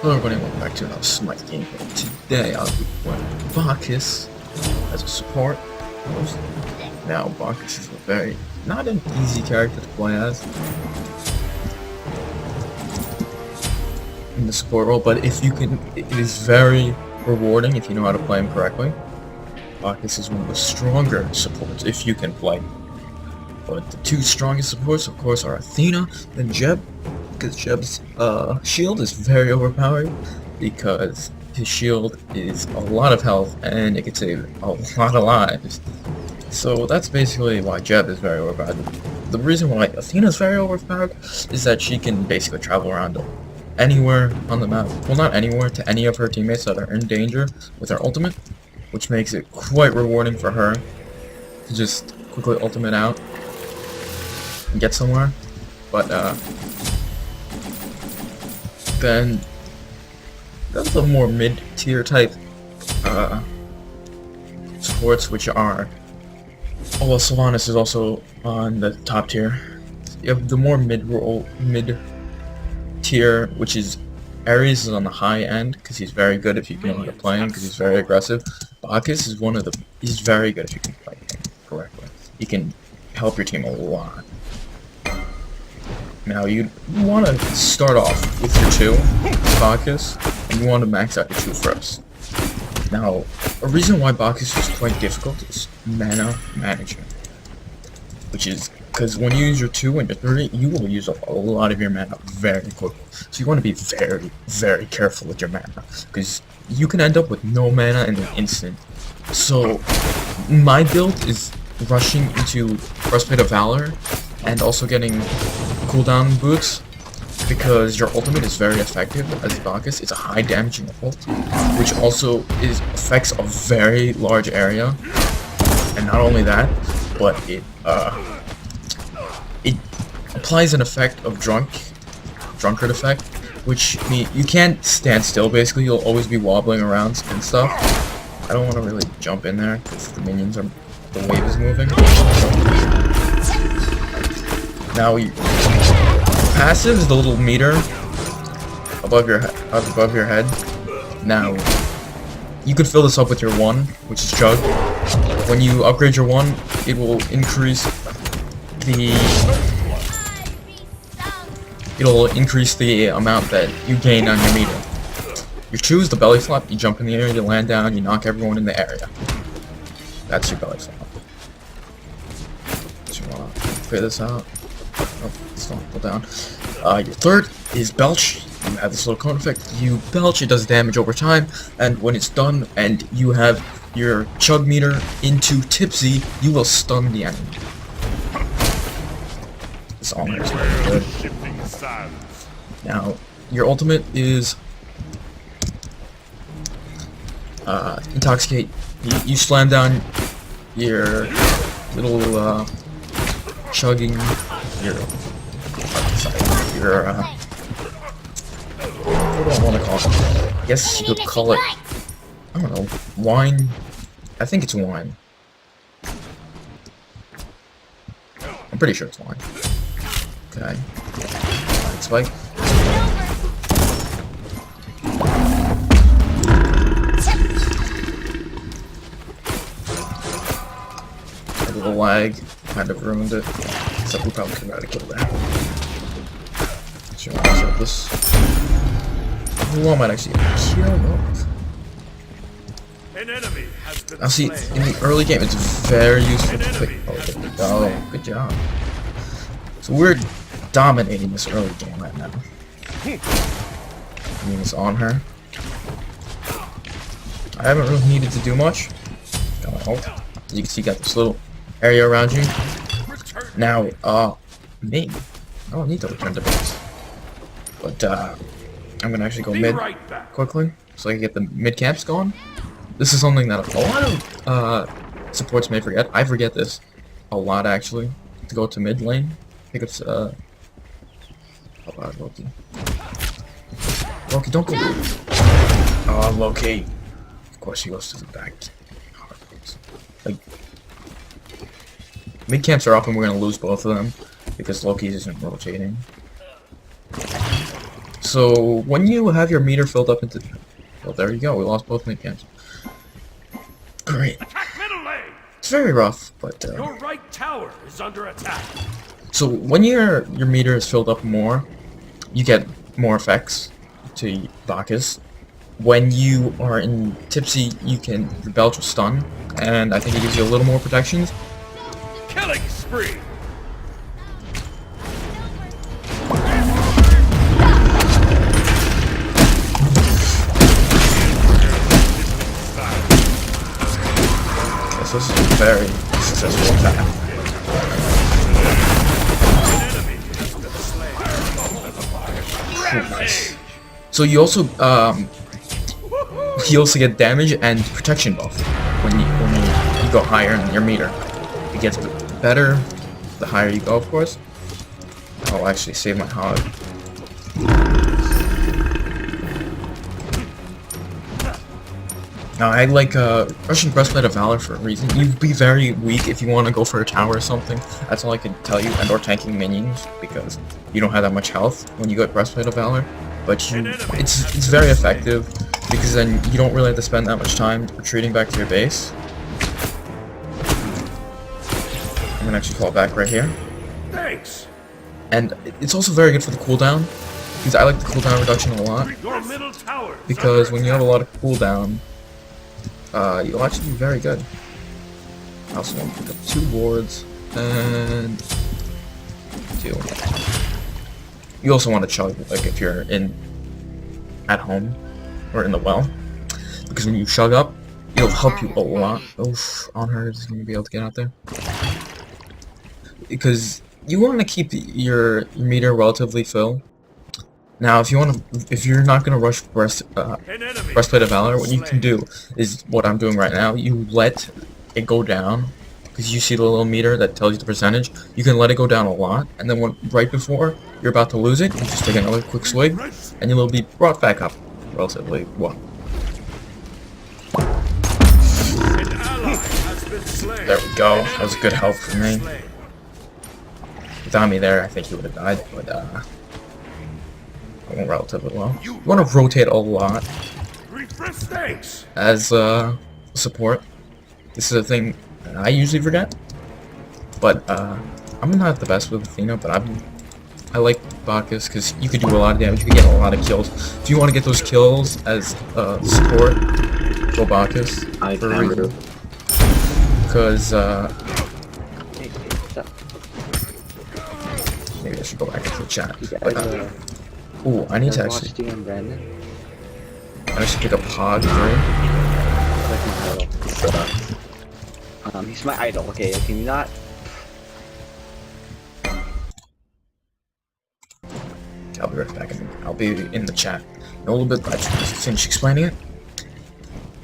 Hello everybody, welcome back to another Smite gameplay. Today I'll be playing Bacchus as a support. Now Bacchus is not an easy character to play as in the support role, but if you can, it is very rewarding if you know how to play him correctly. Bacchus is one of the stronger supports if you can play. But the two strongest supports, of course, are Athena and Jeb. Because Jeb's shield is very overpowered, because his shield is a lot of health and it can save a lot of lives. So that's basically why Jeb is very overpowered. The reason why Athena is very overpowered is that she can basically travel around anywhere on the map. Well, not anywhere, to any of her teammates that are in danger with her ultimate, which makes it quite rewarding for her to just quickly ultimate out and get somewhere. But then that's the more mid-tier type supports, which are, oh well, Sylvanas is also on the top tier. You have the more mid-tier, which is Ares is on the high end because he's very good if you know how to play him, because he's very aggressive. Bacchus is he's very good if you can play him correctly. He can help your team a lot. Now you want to start off with your 2, Bacchus, and you want to max out your 2 first. Now, a reason why Bacchus is quite difficult is mana management, which is because when you use your 2 and your 3, you will use up a lot of your mana very quickly. So you want to be very, very careful with your mana, because you can end up with no mana in an instant. So my build is rushing into Breastplate of Valor and also getting cooldown boots, because your ultimate is very effective as Bacchus. It's a high damaging ult, which also affects a very large area. And not only that, but it applies an effect of drunkard effect, which means you can't stand still. Basically, you'll always be wobbling around and stuff. I don't want to really jump in there because the wave is moving. Now passive is the little meter above your head. Now you could fill this up with your 1, which is Chug. When you upgrade your 1, it will increase the amount that you gain on your meter. Your 2 is the belly flop. You jump in the air, you land down, you knock everyone in the area. That's your belly flop. So you wanna figure this out. Oh, it's not pull down. Your 3rd is Belch. You have this little cone effect. You belch, it does damage over time, and when it's done and you have your chug meter into Tipsy, you will stun the enemy. This armor is very good. Now, your ultimate is Intoxicate. You slam down your little chugging what do I want to call it? I guess you could call it, I don't know, wine? I think it's wine. I'm pretty sure it's wine. Okay. Spike. A little lag kind of ruined it. So we probably could have killed that. So I'll set this. Who might actually kill both. Now see, in the early game it's very useful to pick. Oh, good job. So we're dominating this early game right now. I mean, it's on her. I haven't really needed to do much. Got my ult. As you can see, got this little area around you. Now, me. I don't need to return to base. But, I'm gonna actually go mid quickly, so I can get the mid camps going. This is something that a lot of, supports may forget. I forget this a lot, actually, to go to mid lane. I think it's, oh wow, Loki. Loki, don't go. Oh, Loki. Of course he goes to the back. Like, mid camps are up and we're gonna lose both of them because Loki isn't rotating. So when you have your meter filled up into, well, there you go. We lost both link cams. Great. Attack middle lane. It's very rough, but Your right tower is under attack. so when your meter is filled up more, you get more effects to Bacchus. When you are in tipsy, you can belch with stun, and I think it gives you a little more protections. Killing spree. So this is a very successful attack. Oh, nice. So you also get damage and protection buff when you go higher in your meter. It gets better the higher you go, of course. I'll actually save my hog. Now, I like Russian Breastplate of Valor for a reason. You'd be very weak if you want to go for a tower or something. That's all I can tell you, and or tanking minions, because you don't have that much health when you get Breastplate of Valor. But it's very effective, because then you don't really have to spend that much time retreating back to your base. I'm gonna actually fall back right here. Thanks. And it's also very good for the cooldown, because I like the cooldown reduction a lot. Your middle tower. Because when you have a lot of cooldown, you'll actually be very good. I also want to pick up 2 wards and 2. You also want to chug, like if you're at home or in the well, because when you chug up, it'll help you a lot. Oof, on her is gonna be able to get out there. Because you want to keep your meter relatively full. Now, if you're not gonna rush Breastplate of Valor, what you can do is what I'm doing right now. You let it go down, because you see the little meter that tells you the percentage. You can let it go down a lot, and then right before you're about to lose it, you just take another quick swig, and you'll be brought back up relatively well. There we go. That was good help for me. Without me there, I think he would have died, but I went relatively well. You want to rotate a lot as support. This is a thing that I usually forget, but I'm not the best with Athena, but I like Bacchus because you could do a lot of damage. You could get a lot of kills. If you want to get those kills as support, go Bacchus for a reason. Because maybe I should go back into the chat. But, ooh, I need to actually. I should pick up Pod 3. He's my idol. Okay, can you not? I'll be right back. I'll be in the chat in a little bit, but I just finish explaining it.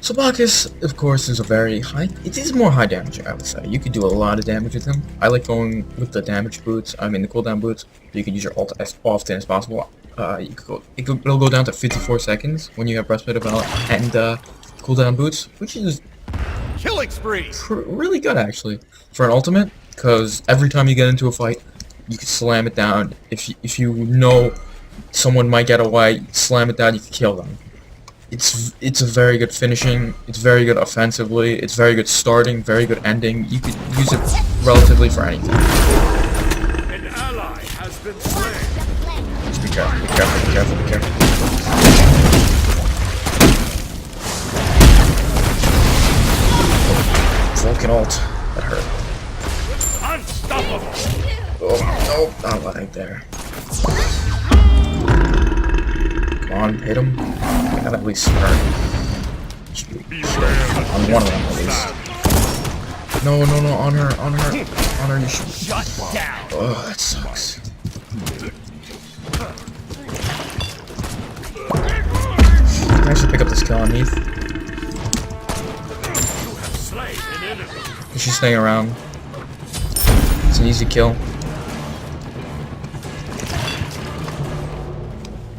So Bacchus, of course, is a very high. It is more high damage, I would say. You could do a lot of damage with him. I like going with the damage boots. I mean the cooldown boots. You can use your ult as often as possible. It'll go down to 54 seconds when you have Breastplate of Valor and cooldown boots, which is killing spree. Really good actually for an ultimate. Because every time you get into a fight, you can slam it down. If you know someone might get away, slam it down. You can kill them. It's a very good finishing. It's very good offensively. It's very good starting. Very good ending. You could use it relatively for anything. An ally has been slain. Just be careful. Be careful. Be careful. Be careful. Vulcan ult. That hurt. Unstoppable. Oh no! Not lying there. Come on, hit him. I gotta at least start. On one of them at least. No, on her, you should. Shut down. Oh, that sucks. I should pick up this kill on Heath. She's staying around. It's an easy kill.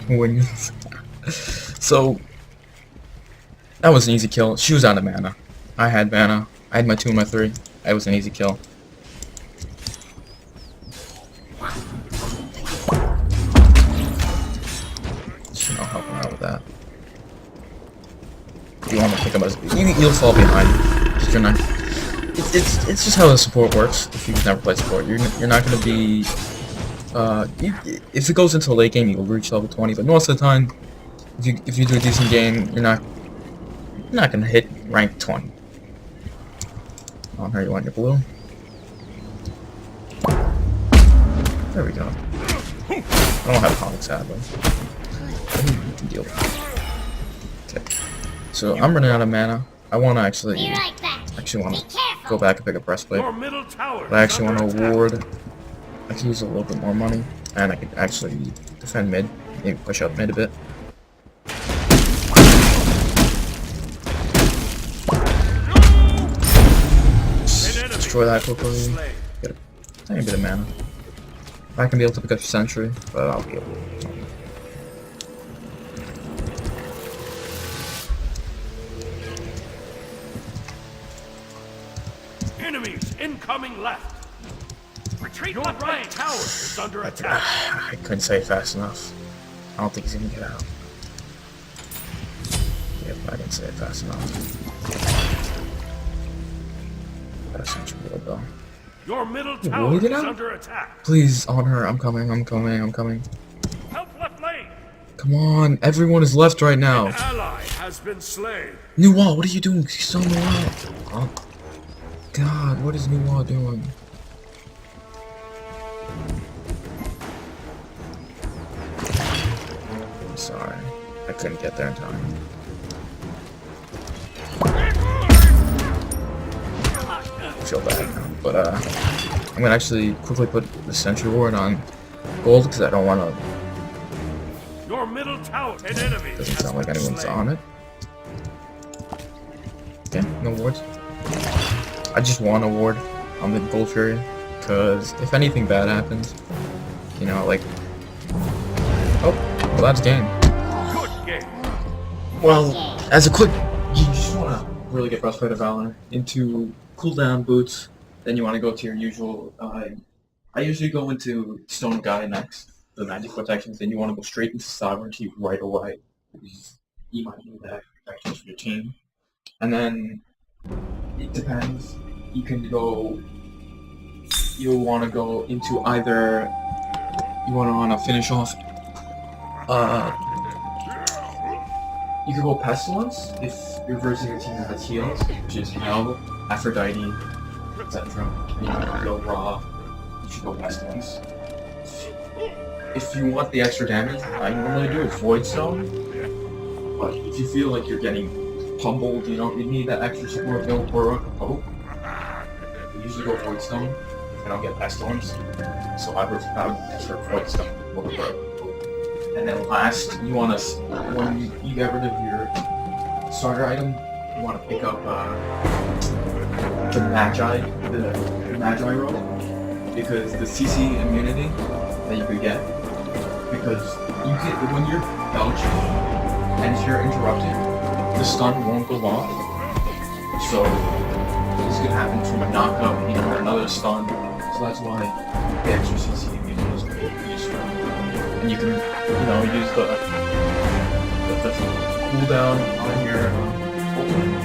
When so that was an easy kill. She was out of mana. I had mana. I had my 2 and my 3. That was an easy kill. help him out with that. You want to pick him as you'll fall behind. Just you're not. It's just how the support works. If you've never played support, you're not gonna be. If it goes into a late game, you'll reach level 20. But most of the time, if you do a decent game, you're not gonna hit rank 20. On her, you want your blue. There we go. I don't have comics sadly. You can deal with it. Okay. So I'm running out of mana. I want to actually want to go back and pick a breastplate. But I actually want to award. I can use a little bit more money, and I could actually defend mid. Maybe push up mid a bit. Destroy that quickly. Get a tiny bit of mana. I can be able to pick up Sentry, but I'll be able to. Enemies incoming left. Retreat. Your right tower is under attack. I couldn't say it fast enough. I don't think he's gonna get out. Yep, I didn't say it fast enough. That's Sentry ward though. Your middle tower is under attack. Please, on her. I'm coming. I'm coming. I'm coming. Help left lane. Come on, everyone is left right now. An ally has been slain. New Wall, what are you doing? He's still in the wall. Oh. God, what is New Wall doing? I'm sorry. I couldn't get there in time. I feel bad now. But, I'm gonna actually quickly put the Sentry Ward on gold because I don't want to. Your middle tower, an enemy. Doesn't sound like anyone's on it. Okay, no wards. I just want a ward on the Gold Fury, because if anything bad happens, you know, like... Oh, well that's game. Good game. Well, as a quick... You just want to really get Breastplate of Valor into cooldown boots, then you want to go to your usual... I usually go into Stone Guy next, the magic protections, then you want to go straight into Sovereignty right away, because you might need that protections for your team. And then... It depends. You can go. You'll want to go into either. You want to finish off. You could go Pestilence if you're versing a team that has heals, which is Hell, Aphrodite, etc. You want to go Raw. You should go Pestilence. If you want the extra damage, I normally do is Void Stone. But if you feel like you're getting pummeled, you need that extra support build for Hope. I usually go Void Stone if I don't get Pestilence, so I would extra Void Stone over Hope. And then last, you want to, when you get rid of your starter item, you want to pick up the Magi robe, because the CC immunity that you could get, because you can, when you're belching and you're interrupted, the stun won't go off, so this could happen from a knockup or another stun, so that's why the extra CC immunity is useful. And you can, use the cooldown on your ultimate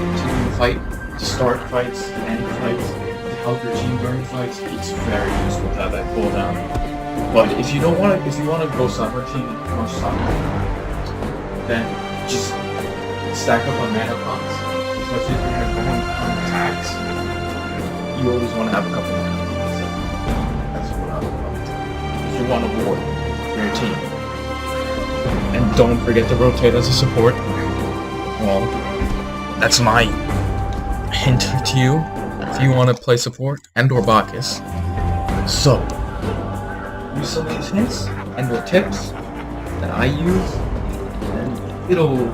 to fight, to start fights, end fights, to help your team during fights. It's very useful to have that cooldown. But if you don't want to, if you want to go sovereignty, then just stack up on mana pots, especially if you're going on attacks. You always want to have a couple of mana pots. That's what I would love. If you want a ward for your team. And don't forget to rotate as a support. Well, that's my hint to you if you want to play support and or Bacchus. So, use some of these hints and or tips that I use, and it'll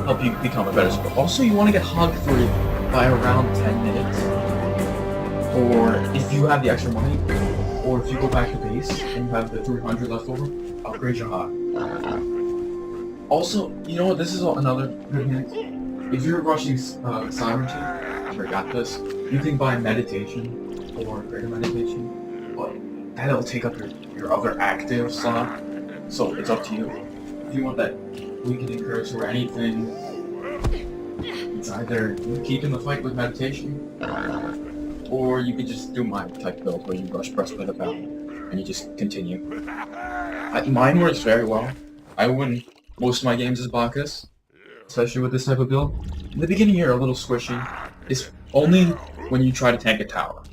help you become a better support. Also, you want to get Hog 3 by around 10 minutes. Or if you have the extra money, or if you go back to base and you have the 300 left over, upgrade your Hog. Also, you know what, this is another good hint. If you're rushing Sovereignty, I forgot this, you can buy Meditation or Greater Meditation, but that'll take up your other active slot, so it's up to you. if you want that weakening curse or anything, it's either you keep in the fight with meditation, or you can just do my type build where you rush breastplate of valor and you just continue. Mine works very well. I win most of my games as Bacchus, especially with this type of build. In the beginning you're a little squishy. It's only when you try to tank a tower,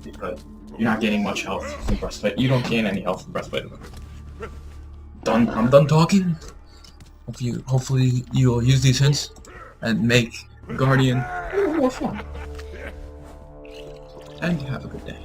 because you're not getting much health from breastplate. You don't gain any health from breastplate. I'm done talking. Hopefully you'll use these hints and make Guardian a little more fun. And have a good day.